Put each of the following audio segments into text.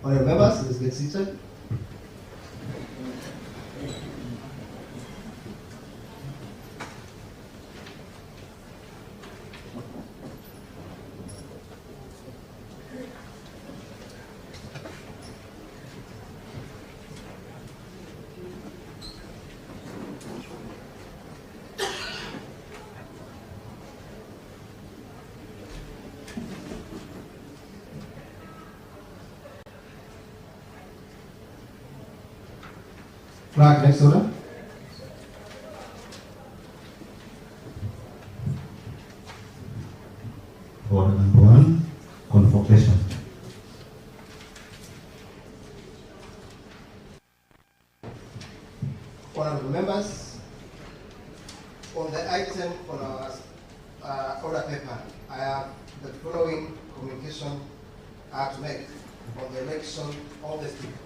Honorable members, let's get seated. Flag, next order. Order number 1, convocation. Honorable members, on the item on our order paper, I have the following communication to make on the election of the Speaker.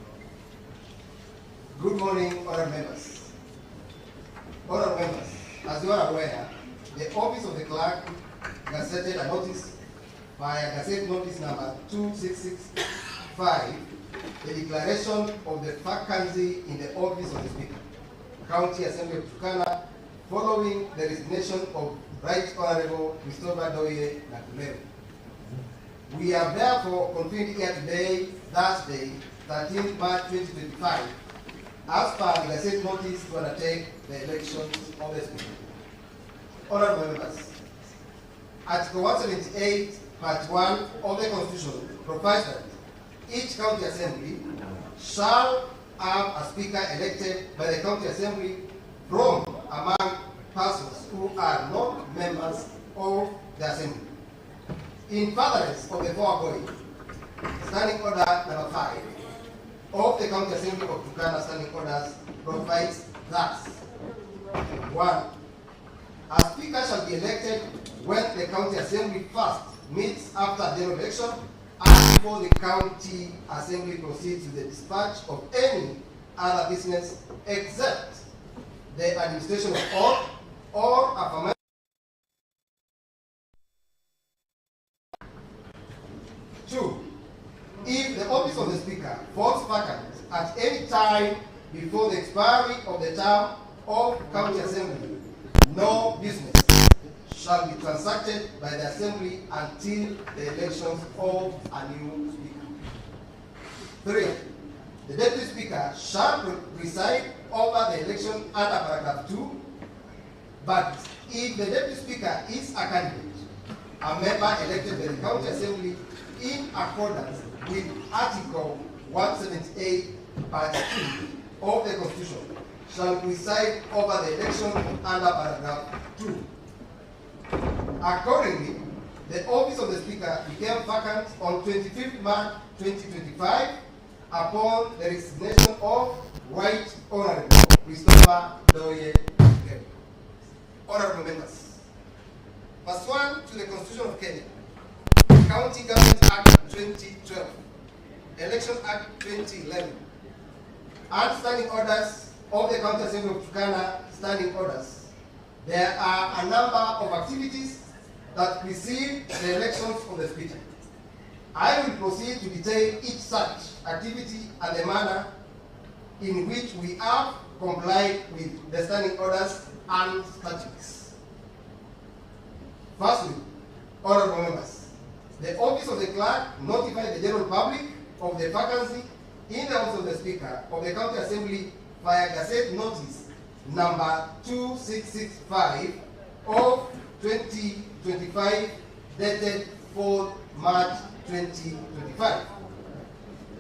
Good morning, honorable members. Honorable members, as you are aware, the Office of the Clerk gazetted a notice via Gazette Notice number 2665, the declaration of the vacancy in the Office of the Speaker, County Assembly of Turkana, following the resignation of Right Honorable Christopher Doye Nakulero. We are therefore convened here today, Thursday, 13th March 2025, as per the Gazette notice to undertake the elections of the Speaker. Honorable members, Article 178, Part 1 of the Constitution provides that each county assembly shall have a speaker elected by the county assembly from among persons who are not members of the assembly. In furtherance of the foregoing, Standing Order number 5 of the County Assembly of Turkana Standing Orders provides that 1. A speaker shall be elected when the county assembly first meets after general election and before the county assembly proceeds to the dispatch of any other business except the administration of oath or affirmation. 2. If the office of the Speaker falls vacant at any time before the expiry of the term of County Assembly, no business shall be transacted by the Assembly until the elections of a new Speaker. 3. The Deputy Speaker shall preside over the election under paragraph 2, but if the Deputy Speaker is a candidate, a member elected by the County Assembly in accordance with Article 178, Part 2 of the Constitution, shall preside over the election under paragraph 2. Accordingly, the office of the Speaker became vacant on 25th March 2025 upon the resignation of Right Honorable Christopher Doye Nakulero. Honorable members, pursuant to the Constitution of Kenya, County Government Act 2012, Election Act 2011, and standing orders of the County Assembly of Turkana standing orders, there are a number of activities that precede the elections of the Speaker. I will proceed to detail each such activity and the manner in which we have complied with the standing orders and statutes. Firstly, honorable members, the Office of the Clerk notified the general public of the vacancy in the Office of the Speaker of the County Assembly via Gazette Notice number 2665 of 2025, dated 4th March 2025.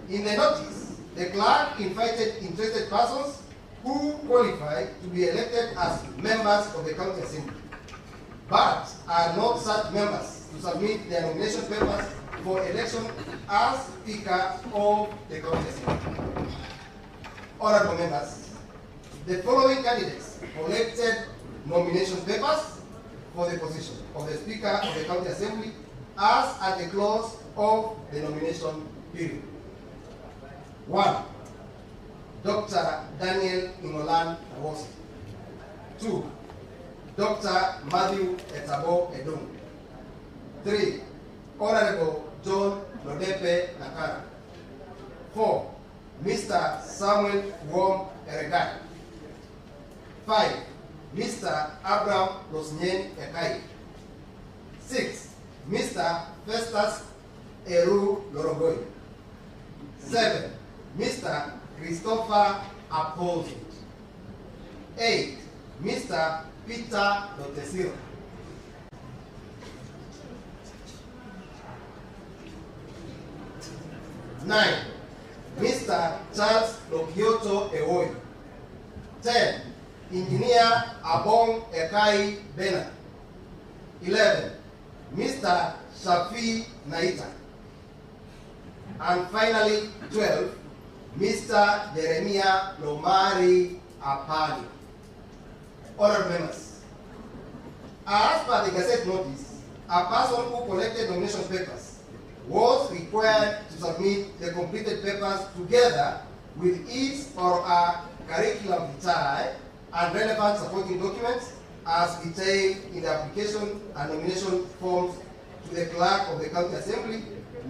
In the notice, the clerk invited interested persons who qualify to be elected as members of the County Assembly, but are not such members, to submit their nomination papers for election as Speaker of the County Assembly. Honorable members, the following candidates collected nomination papers for the position of the Speaker of the County Assembly as at the close of the nomination period. 1. Dr. Daniel Imolan Awosi. 2. Dr. Matthew Etabo Edom. 3. Honorable John Lodepe Nakara. 4. Mr. Samuel Wom Eregai. 5. Mr. Abraham Rosnyen Ekai. 6. Mr. Festus Eru Lorogoi. 7. Mr. Christopher Aposi. 8. Mr. Peter Lotesiro. 9. Mr. Charles Lokioto Ewoy. 10. Engineer Abong Ekai Bena. 11. Mr. Shafi Naita. And finally, 12. Mr. Jeremiah Lomari Apali. Honourable members, as per the Gazette notice, a person who collected nomination papers was required to submit the completed papers together with his or her curriculum vitae and relevant supporting documents as detailed in the application and nomination forms to the clerk of the county assembly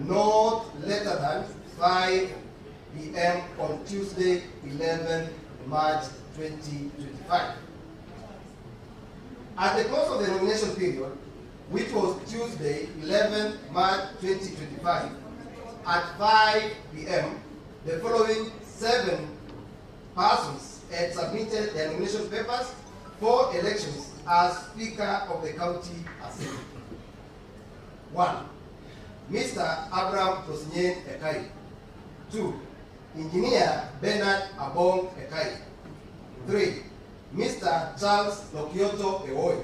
not later than 5 p.m. on Tuesday, 11 March 2025. At the close of the nomination period, which was Tuesday, 11 March 2025, at 5 p.m., the following 7 persons had submitted their nomination papers for elections as Speaker of the County Assembly. 1. Mr. Abraham Rosnyen Ekai. 2. Engineer Bernard Abong Ekai. 3. Mr. Charles Lokioto Ewoy.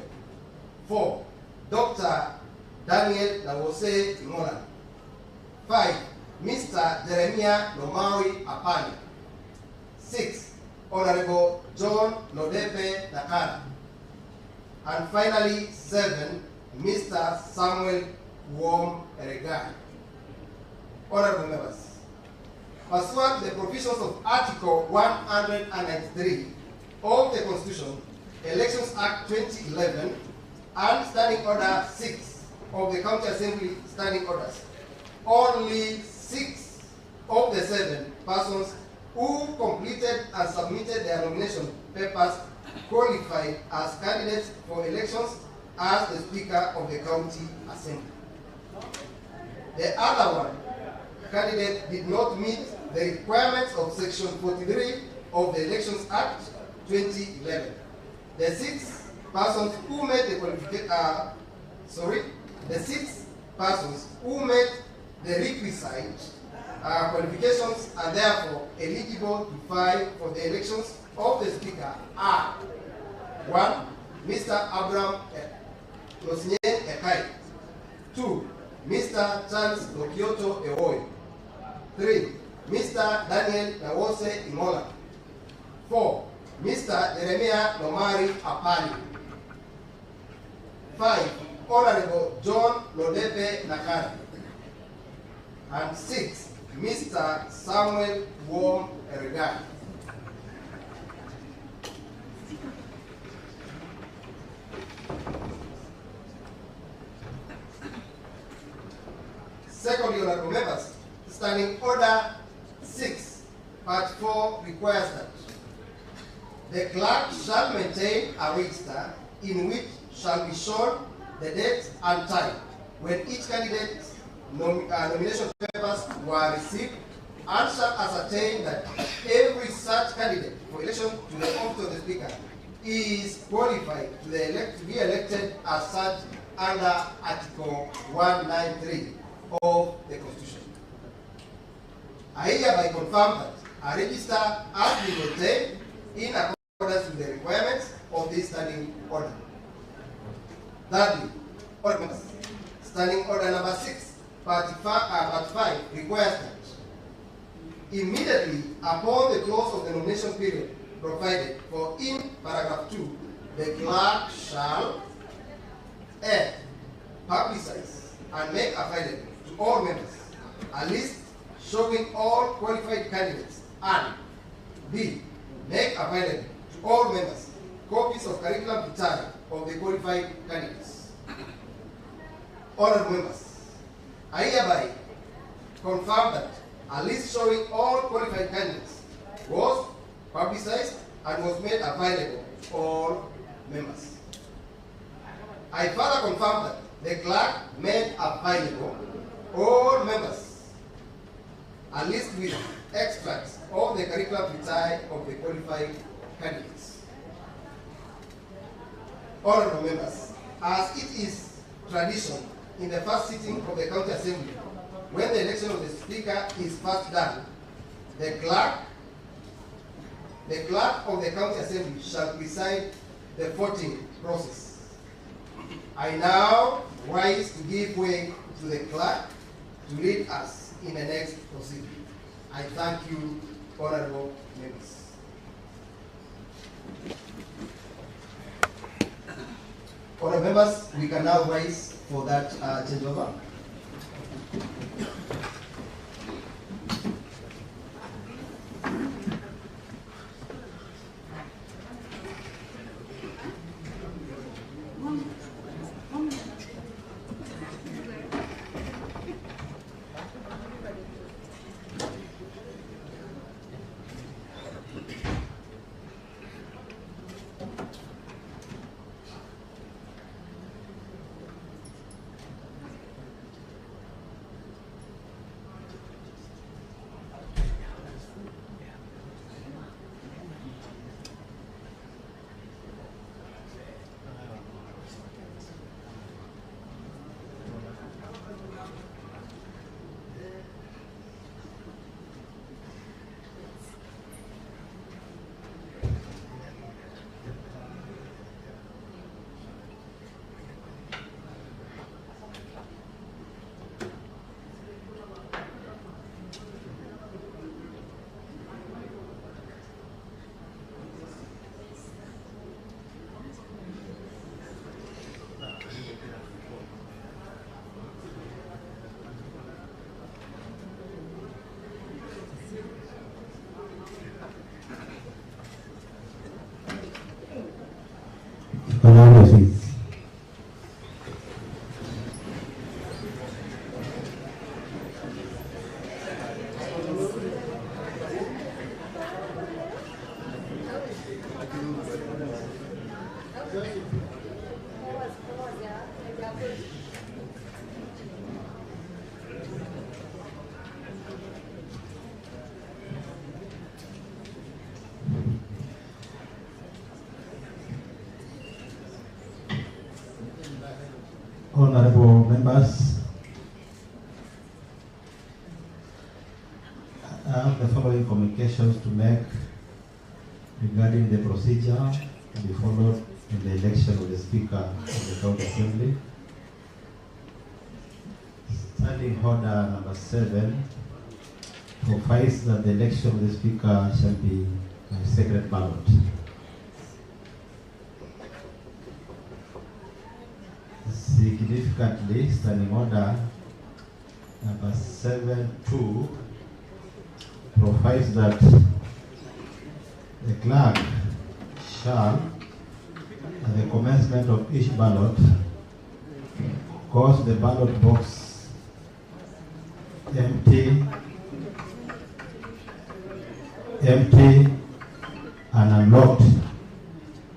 4. Dr. Daniel Nawose Imola. 5. Mr. Jeremiah Lomari Apani. 6. Honorable John Lodepe Nakara. And finally, 7. Mr. Samuel Wom Eregai. Honorable members, pursuant to the provisions of Article 193 of the Constitution, Elections Act 2011, and Standing Order 6 of the County Assembly Standing Orders, only 6 of the 7 persons who completed and submitted their nomination papers qualified as candidates for elections as the Speaker of the County Assembly. The other one candidate did not meet the requirements of Section 43 of the Elections Act 2011. The 6 persons who met the requisite qualifications are therefore eligible to vie for the elections of the Speaker are 1. Mr. Abraham Rosnyen Ekai. 2. Mr. Charles Lokioto Ewoy. 3. Mr. Daniel Nawose Imola. 4. Mr. Jeremiah Lomari Apani. 5. Honorable John Lodepe Nakara. And 6. Mr. Samuel Wom Eregai. Secondly, honorable members, Standing Order 6, Part 4 requires that the clerk shall maintain a register in which shall be shown the date and time when each candidate's nomination papers were received, and shall ascertain that every such candidate for election to the office of the Speaker is qualified to be elected as such under Article 193 of the Constitution. I hereby confirm that a register has been maintained in accordance with the requirements of this standing order. Thirdly, Standing Order number 6, Part 5 requires that immediately upon the close of the nomination period provided for in paragraph 2, the clerk shall publicize and make available to all members a list showing all qualified candidates, and B. make available to all members copies of curriculum vitae of the qualified candidates. Honourable members, I hereby confirm that A list showing all qualified candidates was publicized and was made available to all members. I further confirm that the clerk made available all members a list with extracts of the curriculum vitae of the qualified candidates. Honorable members, as it is tradition in the first sitting of the County Assembly, when the election of the Speaker is first done, the clerk of the County Assembly shall preside the voting process. I now rise to give way to the clerk to lead us in the next proceeding. I thank you, honorable members. Honorable members, we can now rise for that changeover. Honorable members, I have the following communications to make regarding the procedure to be followed in the election of the Speaker of the County Assembly. Standing order number 7 provides that the election of the Speaker shall be by secret ballot. Significantly, standing order number 7.2 provides that the clerk shall, at the commencement of each ballot, cause the ballot box empty and unlocked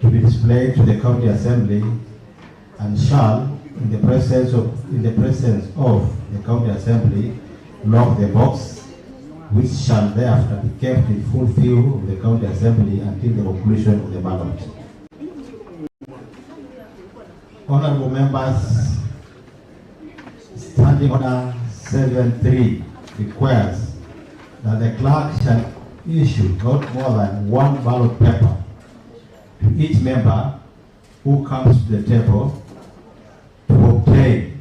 to be displayed to the County Assembly, and shall, in the presence of the County Assembly, lock the box, which shall thereafter be kept in full view of the County Assembly until the conclusion of the ballot. Honorable members, Standing Order 7.3 requires that the clerk shall issue not more than one ballot paper to each member who comes to the table to obtain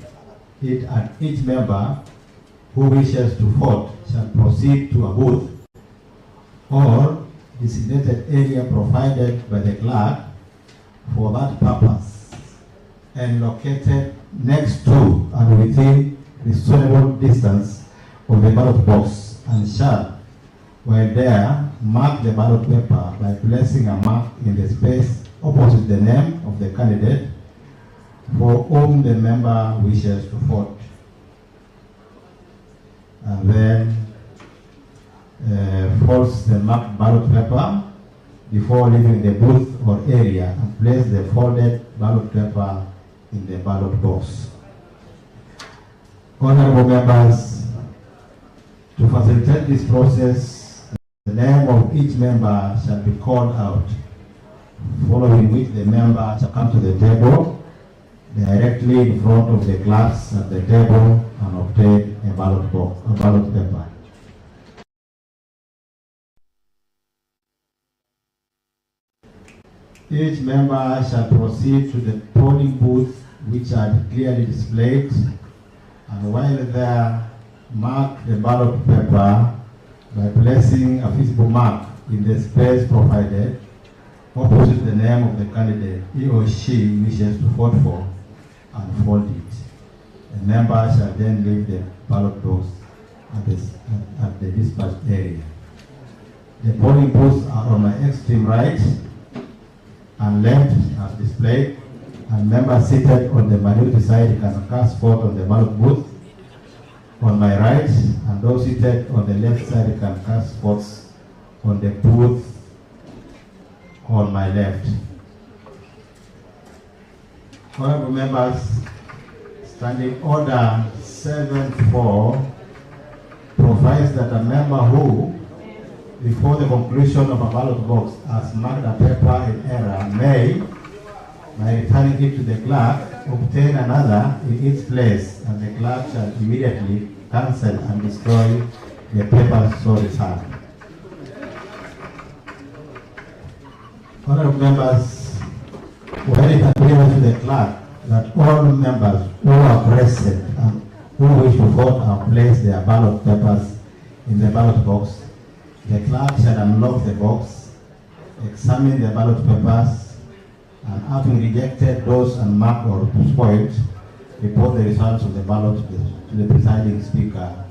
it, and each member who wishes to vote shall proceed to a booth or designated area provided by the clerk for that purpose and located next to and within reasonable distance of the ballot box, and shall, while there, mark the ballot paper by placing a mark in the space opposite the name of the candidate for whom the member wishes to vote. And then folds the marked ballot paper before leaving the booth or area and place the folded ballot paper in the ballot box. Honorable members, to facilitate this process, the name of each member shall be called out, following which the member shall come to the table directly in front of the clerks at the table and obtain a ballot paper. Each member shall proceed to the polling booth which are clearly displayed, and while there, mark the ballot paper by placing a visible mark in the space provided opposite the name of the candidate he or she wishes to vote for and fold it. The member shall then leave the ballot box at the dispatch area. The polling booths are on my extreme right and left as displayed, and members seated on the minority side can cast vote on the ballot booth on my right, and those seated on the left side can cast votes on the booth on my left. Honorable members, Standing Order 7.4 provides that a member who, before the conclusion of a ballot box, has marked a paper in error may, by returning it to the clerk, obtain another in its place, and the clerk shall immediately cancel and destroy the paper so returned. Honorable members, when it appears to the clerk that all members who are present and who wish to vote have placed their ballot papers in the ballot box, the clerk shall unlock the box, examine the ballot papers, and having rejected those unmarked or spoiled, report the results of the ballot to the presiding speaker.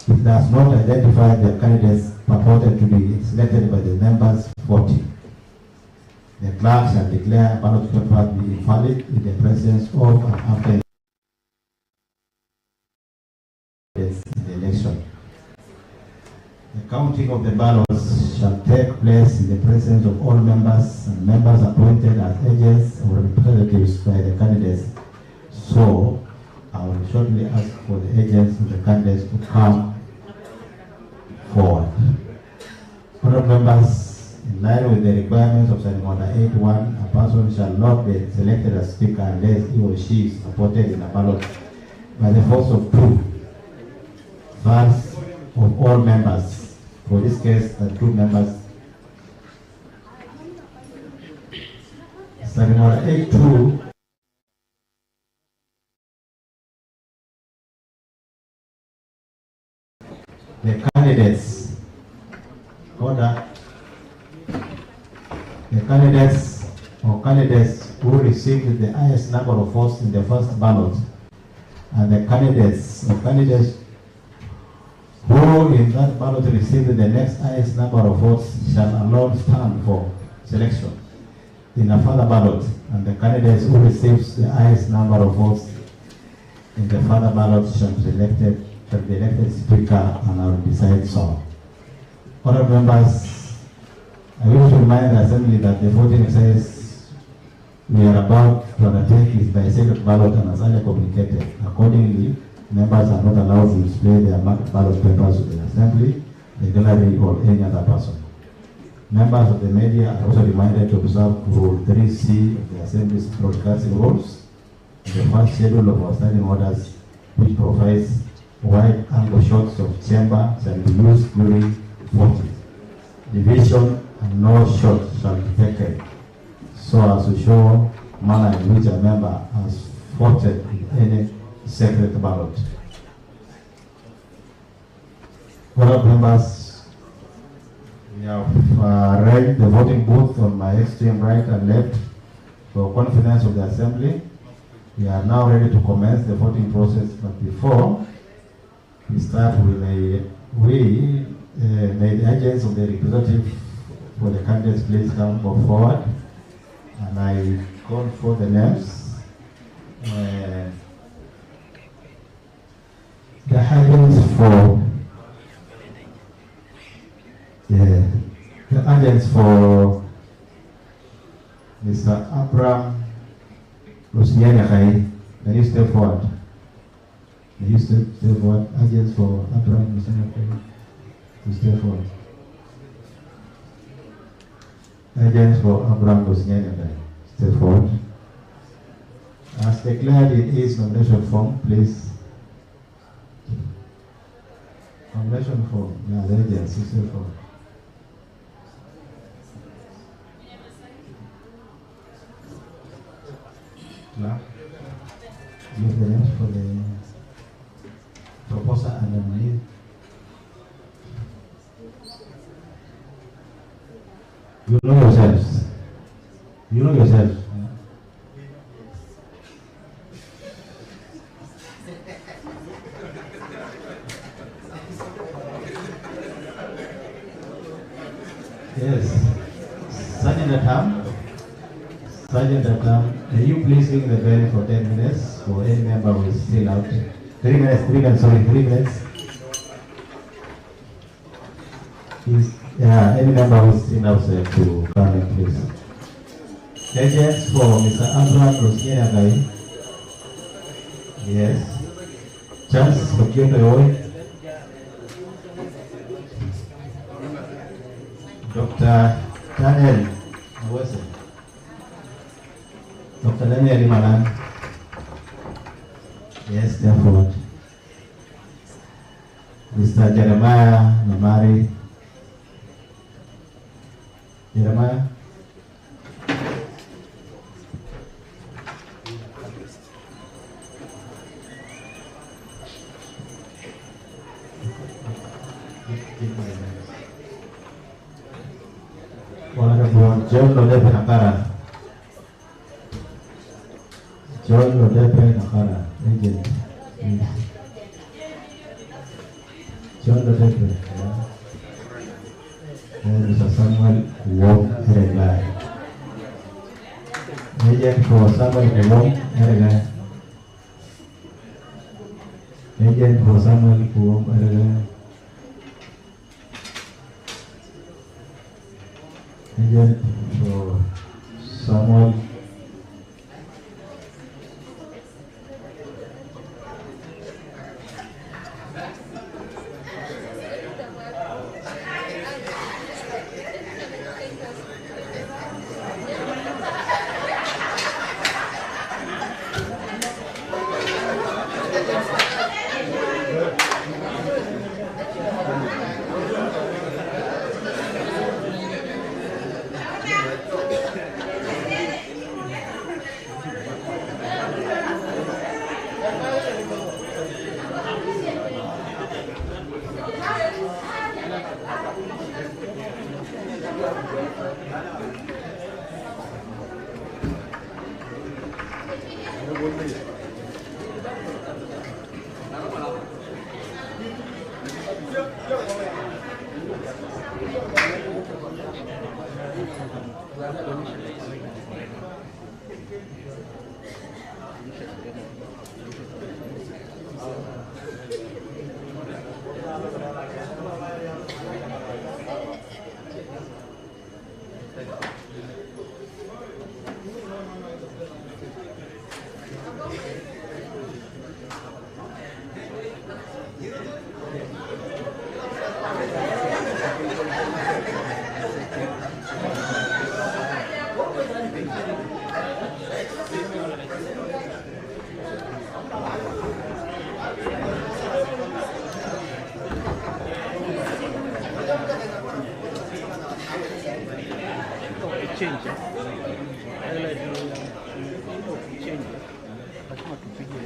It does not identify the candidates purported to be selected by the members voting. The clerk shall declare ballot paper to be invalid in the presence of and after the election. The counting of the ballots shall take place in the presence of all members and members appointed as agents or representatives by the candidates. So, I will shortly ask for the agents of the candidates to come forward. Honorable members, in line with the requirements of Standing Order 8.1, a person shall not be selected as speaker unless he or she is supported in a ballot by the force of 2/3 of all members. For this case, the 2 members. Standing Order 8.2. The candidates or candidates who received the highest number of votes in the first ballot, and the candidates who in that ballot received the next highest number of votes shall alone stand for selection in a further ballot, and the candidates who receives the highest number of votes in the further ballot shall be elected speaker, and I will decide so. Honorable members, I wish to remind the Assembly that the voting exercise we are about to undertake is by secret ballot and as earlier communicated. Accordingly, members are not allowed to display their marked ballot papers to the Assembly, the gallery, or any other person. Members of the media are also reminded to observe Rule 3C of the Assembly's broadcasting rules, the first schedule of our standing orders, which provides wide-angle shots of chamber shall be used during voting. Division and no shot shall be taken, so as to show manner in which a member has voted in any secret ballot. Honorable members, we have arranged the voting booth on my extreme right and left for confidence of the Assembly. We are now ready to commence the voting process, but before we start with the agents of the representative for the candidates, please come forward, and I call for the names. The agents for Mr. Abraham Lusianakai, can you step forward? Can you step forward? Agents for Abraham Lusianakai, to step forward. Agents for Abraham Lusianakai, step forward. As declared in his nomination form, please. Nomination form, yeah, the agents, step forward. Give the names for the proposer and the nominee. You know yourselves. You know yourselves. Yes. Sergeant Atam, may you please ring the bell for 10 minutes for any member who is still out. 3 minutes. Any member who is still outside to come in, please. Agents for Mr. Abraham Lusianakai. Yes. Charles Okiyotoyoy. Dr. Daniel Mwese. Dr. Daniel Imalan. Yes, therefore. Mr. Jeremiah Namari. Jeremiah. Honorable John Lodepe Nakara. John Lodepe Nakara, agent. John Lodepe. And Mr. Samuel Wong Eregai. Agent for Samuel Wong Eregai. Agent for Samuel Wong Eregai. Agent for Samuel change. Change. Lazima tupige